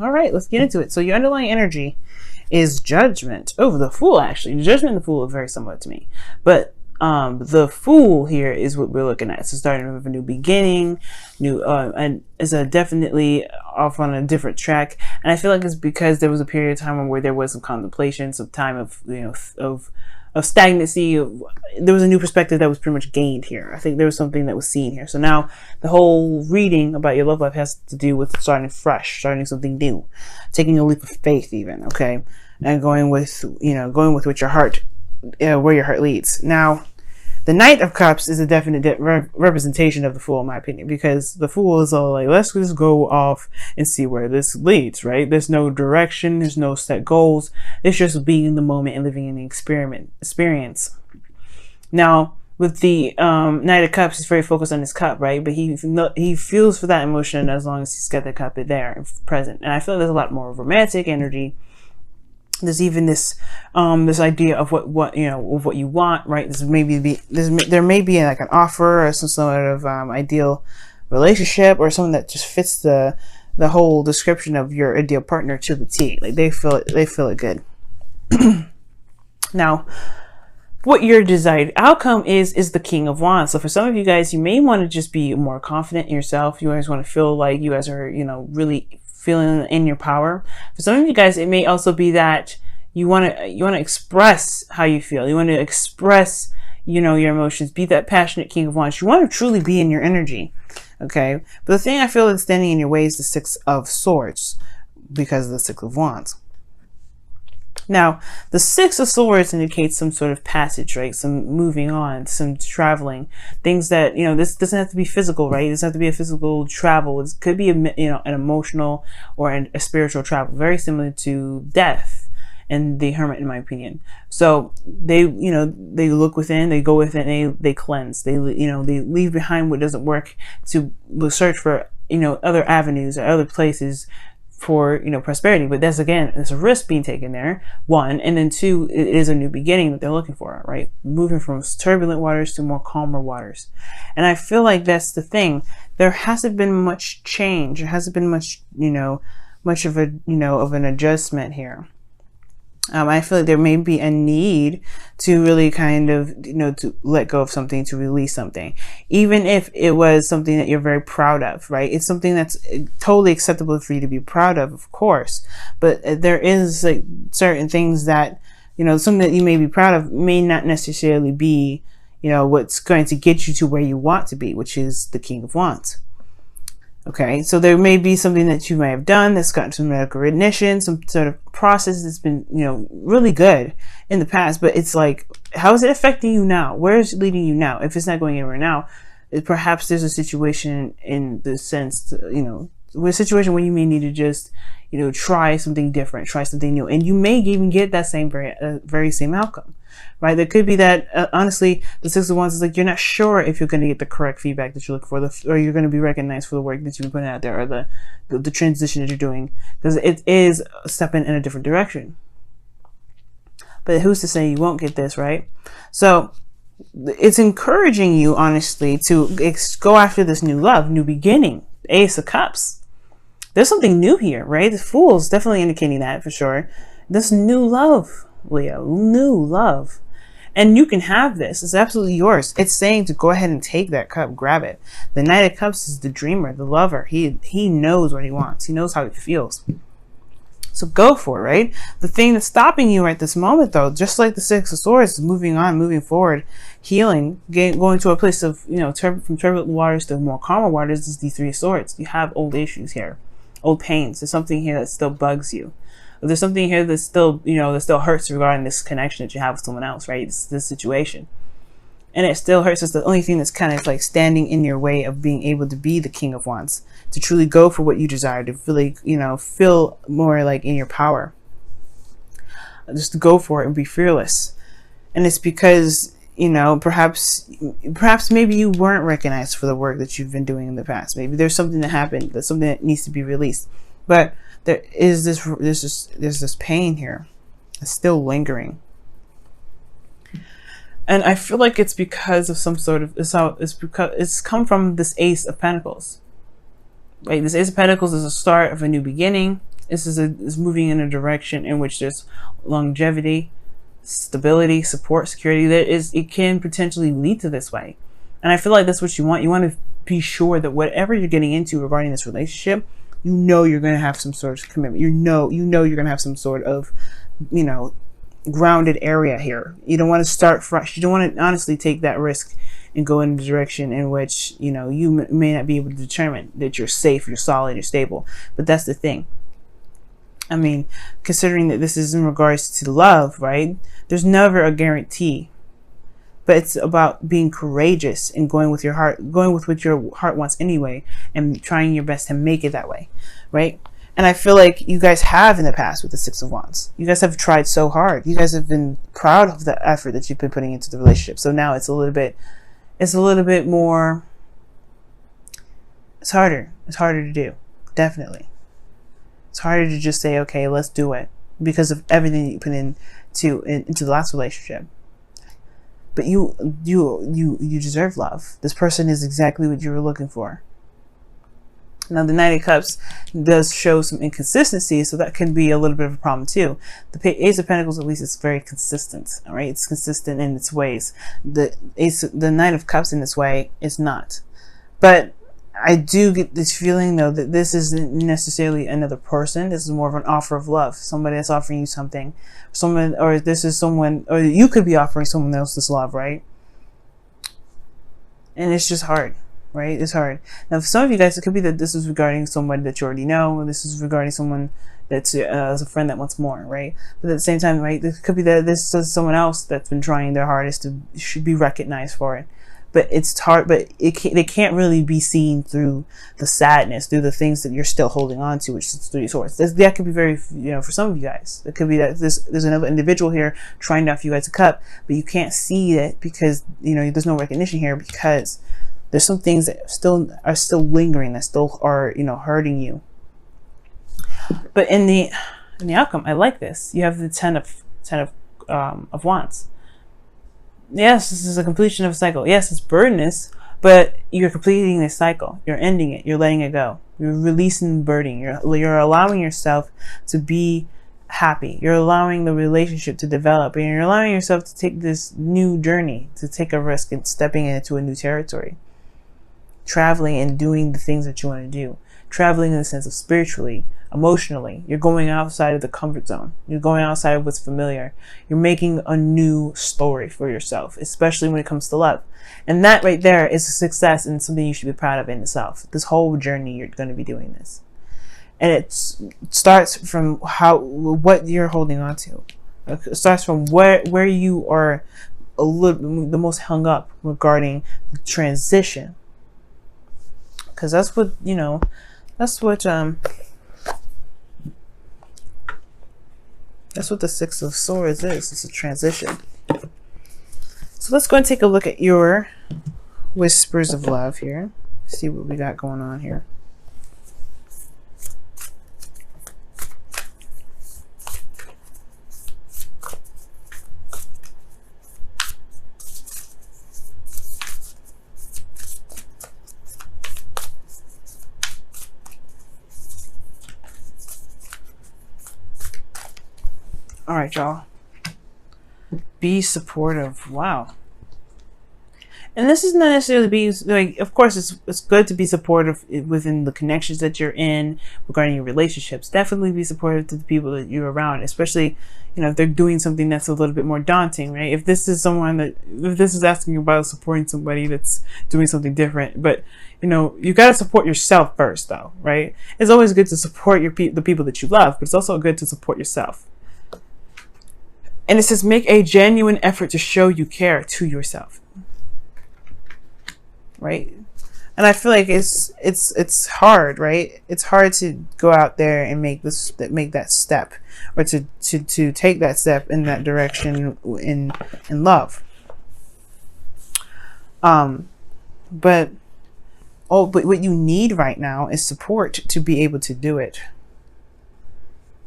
All right, let's get into it. So your underlying energy is judgment. Oh, the Fool, actually. Judgment and the Fool are very similar to me. But the Fool here is what we're looking at. So starting with a new beginning, and it's definitely off on a different track. And I feel like it's because there was a period of time where there was some contemplation, some time of, of stagnancy. There was a new perspective that was pretty much gained here. I think there was something that was seen here. So now the whole reading about your love life has to do with starting fresh, starting something new, taking a leap of faith even, okay? And going with what your heart, where your heart leads. Now, the Knight of Cups is a definite representation of the Fool, in my opinion, because the Fool is all like, let's just go off and see where this leads, right? There's no direction, there's no set goals. It's just being in the moment and living in the experience. Now, with the Knight of Cups, he's very focused on his cup, right? But he feels for that emotion as long as he's got the cup there and present. And I feel like there's a lot more romantic energy. There's even this idea of what you want, right? There may be like an offer or some sort of ideal relationship or something that just fits the whole description of your ideal partner to the T. Like they feel it good. Now, what your desired outcome is the King of Wands. So for some of you guys, you may want to just be more confident in yourself. You guys want to feel like you guys are, really feeling in your power. For some of you guys, it may also be that you want to express how you feel. You want to express, your emotions. Be that passionate King of Wands. You want to truly be in your energy. Okay. But the thing I feel that's standing in your way is the Six of Swords because of the Six of Wands. Now, the Six of Swords indicates some sort of passage, right? Some moving on, some traveling, things that, this doesn't have to be physical, right? It doesn't have to be a physical travel. It could be an emotional or a spiritual travel, very similar to death and the Hermit, in my opinion. So they look within, they go within, they cleanse, they leave behind what doesn't work to search for, other avenues or other places for prosperity. But that's, again, there's a risk being taken there, one, and then two, it is a new beginning that they're looking for, right? Moving from turbulent waters to more calmer waters. And I feel like that's the thing. There hasn't been much change. There hasn't been much of an adjustment here. I feel like there may be a need to really kind of, to let go of something, to release something, even if it was something that you're very proud of, right? It's something that's totally acceptable for you to be proud of course. But there is like certain things that, something that you may be proud of may not necessarily be, what's going to get you to where you want to be, which is the King of Wands. Okay, so there may be something that you may have done that's gotten some medical recognition, some sort of process that's been, really good in the past, but it's like, how is it affecting you now? Where is it leading you now? If it's not going anywhere now, perhaps there's a situation in the sense, a situation where you may need to just, try something different, try something new, and you may even get that same very same outcome. Right? There could be that, honestly, the Six of Wands is like, you're not sure if you're going to get the correct feedback that you look for, or you're going to be recognized for the work that you've been putting out there, or the transition that you're doing, because it is stepping in a different direction. But who's to say you won't get this, right? So it's encouraging you, honestly, to go after this new love, new beginning, Ace of Cups. There's something new here, right? The Fool is definitely indicating that for sure. This new love, Leo, new love. And you can have this. It's absolutely yours. It's saying to go ahead and take that cup, grab it. The Knight of Cups is the dreamer, the lover. He knows what he wants. He knows how he feels. So go for it, right? The thing that's stopping you right this moment, though, just like the Six of Swords, is moving on, moving forward, healing, going to a place of, from turbulent waters to more calmer waters, is the Three of Swords. You have old issues here, old pains. There's something here that still bugs you. There's something here that still, that still hurts regarding this connection that you have with someone else, right? This situation. And it still hurts. It's the only thing that's kind of like standing in your way of being able to be the King of Wands, to truly go for what you desire, to really, feel more like in your power. Just to go for it and be fearless. And it's because, perhaps maybe you weren't recognized for the work that you've been doing in the past. Maybe there's something that happened, that's something that needs to be released. But there's this pain here. It's still lingering. And I feel like it's because of some sort of, it's come from this Ace of Pentacles. Right? This Ace of Pentacles is a start of a new beginning. is moving in a direction in which there's longevity, stability, support, security. It can potentially lead to this way. And I feel like that's what you want. You want to be sure that whatever you're getting into regarding this relationship, you know you're going to have some sort of commitment. You know you're going to have some sort of, grounded area here. You don't want to start fresh. You don't want to honestly take that risk and go in a direction in which, you may not be able to determine that you're safe, you're solid, you're stable. But that's the thing. I mean, considering that this is in regards to love, right? There's never a guarantee. But it's about being courageous and going with your heart, going with what your heart wants anyway, and trying your best to make it that way, right? And I feel like you guys have in the past with the Six of Wands. You guys have tried so hard. You guys have been proud of the effort that you've been putting into the relationship. So now it's a little bit more, it's harder. It's harder to do. Definitely. It's harder to just say, okay, let's do it, because of everything you put into the last relationship. But you deserve love. This person is exactly what you were looking for. Now, the Knight of Cups does show some inconsistency, so that can be a little bit of a problem too. The Ace of Pentacles, at least, is very consistent. All right, it's consistent in its ways. The Knight of Cups in this way is not. But I do get this feeling, though, that this isn't necessarily another person. This is more of an offer of love. Somebody that's offering you something. Or you could be offering someone else this love, right? And it's just hard, right? It's hard. Now, for some of you guys, it could be that this is regarding someone that you already know. This is regarding someone that's a friend that wants more, right? But at the same time, right, it could be that this is someone else that's been trying their hardest should be recognized for it. But it's hard, but they can't really be seen through the sadness, through the things that you're still holding on to, which is Three of Swords. That could be very, for some of you guys, it could be that there's another individual here trying to offer you guys a cup, but you can't see it because, there's no recognition here, because there's some things that are still lingering, that still are, hurting you. But in the outcome, I like this. You have the Ten of Wands. Yes, this is a completion of a cycle. Yes, it's burdenous, but you're completing this cycle. You're ending it. You're letting it go. You're releasing the burden. You're allowing yourself to be happy. You're allowing the relationship to develop, and you're allowing yourself to take this new journey, to take a risk and stepping into a new territory. Traveling and doing the things that you want to do. Traveling in the sense of spiritually, emotionally. You're going outside of the comfort zone. You're going outside of what's familiar. You're making a new story for yourself, especially when it comes to love. And that right there is a success and something you should be proud of in itself. This whole journey, you're going to be doing this. And it starts from what you're holding on to. It starts from where you are the most hung up regarding the transition. Because that's what, that's what the Six of Swords is. It's a transition. So let's go and take a look at your whispers of love here. See what we got going on here. All right, y'all. Be supportive. Wow. And this is not necessarily being like, of course, it's good to be supportive within the connections that you're in regarding your relationships. Definitely be supportive to the people that you're around, especially, if they're doing something that's a little bit more daunting, right? If this is asking about supporting somebody that's doing something different, but you got to support yourself first, though, right? It's always good to support the people that you love, but it's also good to support yourself. And it says, make a genuine effort to show you care to yourself. Right? And I feel like it's hard, right? It's hard to go out there and make that step, or to take that step in that direction in love. But what you need right now is support to be able to do it.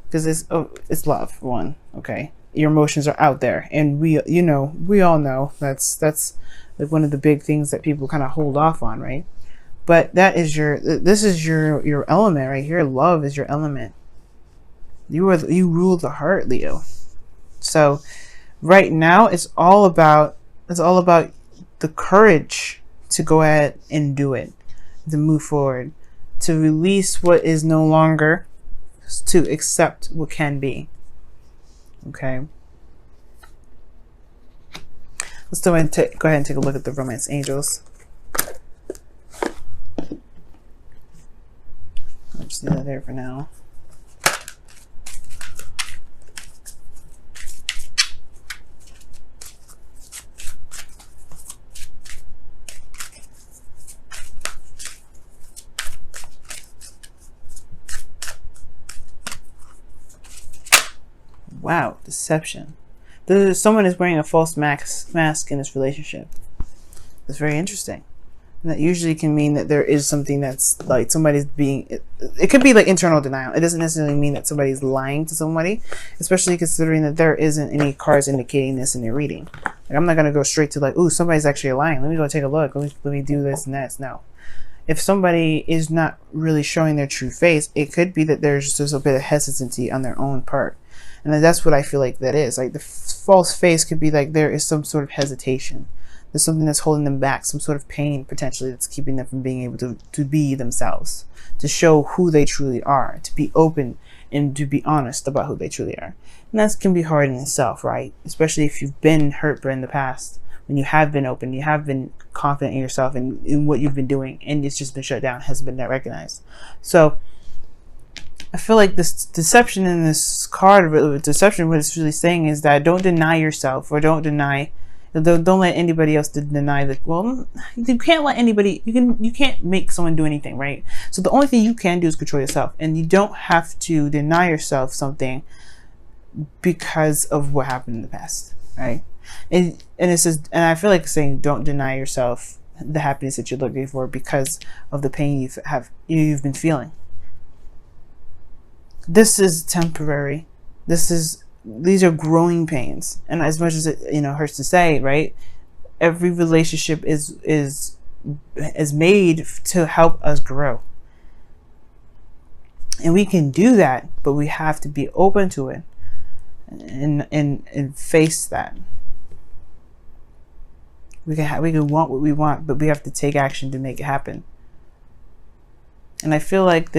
Because it's love, one, okay? Your emotions are out there, and we all know that's like one of the big things that people kind of hold off on, right? But this is your element right here. Love is your element. You rule the heart, Leo. So right now it's all about the courage to go ahead and do it, to move forward, to release what is no longer, to accept what can be. Okay. Let's go ahead and take a look at the romance angels. I'll just leave that there for now. Wow, deception. Someone is wearing a false mask in this relationship. That's very interesting. And that usually can mean that there is something that's like somebody's being, it could be like internal denial. It doesn't necessarily mean that somebody's lying to somebody, especially considering that there isn't any cards indicating this in your reading. Like, I'm not going to go straight to like, ooh, somebody's actually lying. Let me go take a look. Let me do this and that. No. If somebody is not really showing their true face, it could be that there's just a bit of hesitancy on their own part. And that's what I feel like that is. Like, the false face could be like there is some sort of hesitation. There's something that's holding them back, some sort of pain potentially that's keeping them from being able to be themselves, to show who they truly are, to be open and to be honest about who they truly are. And that can be hard in itself, right? Especially if you've been hurt in the past, when you have been open, you have been confident in yourself and in what you've been doing, and it's just been shut down, hasn't been recognized. So I feel like this deception in this card of deception, what it's really saying is that don't deny yourself, or don't let anybody else deny that. Well, you can't let anybody, you can't make someone do anything, right? So the only thing you can do is control yourself, and you don't have to deny yourself something because of what happened in the past, right? And it says, and I feel like saying don't deny yourself the happiness that you're looking for because of the pain you've been feeling. This is temporary. These are growing pains, and as much as it hurts to say, right? Every relationship is made to help us grow, and we can do that, but we have to be open to it and face that. We can want what we want, but we have to take action to make it happen. And I feel like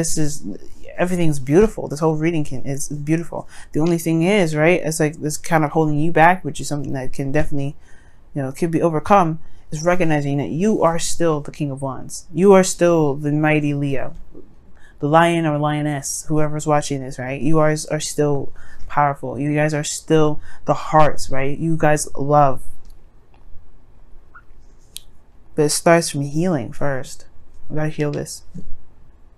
everything's beautiful. This whole reading is beautiful. The only thing is, right, it's like this kind of holding you back, which is something that can definitely, can be overcome, is recognizing that you are still the King of Wands. You are still the mighty Leo, the lion or lioness, whoever's watching this, right? You guys are still powerful. You guys are still the hearts, right? You guys love. But it starts from healing first. We gotta heal this.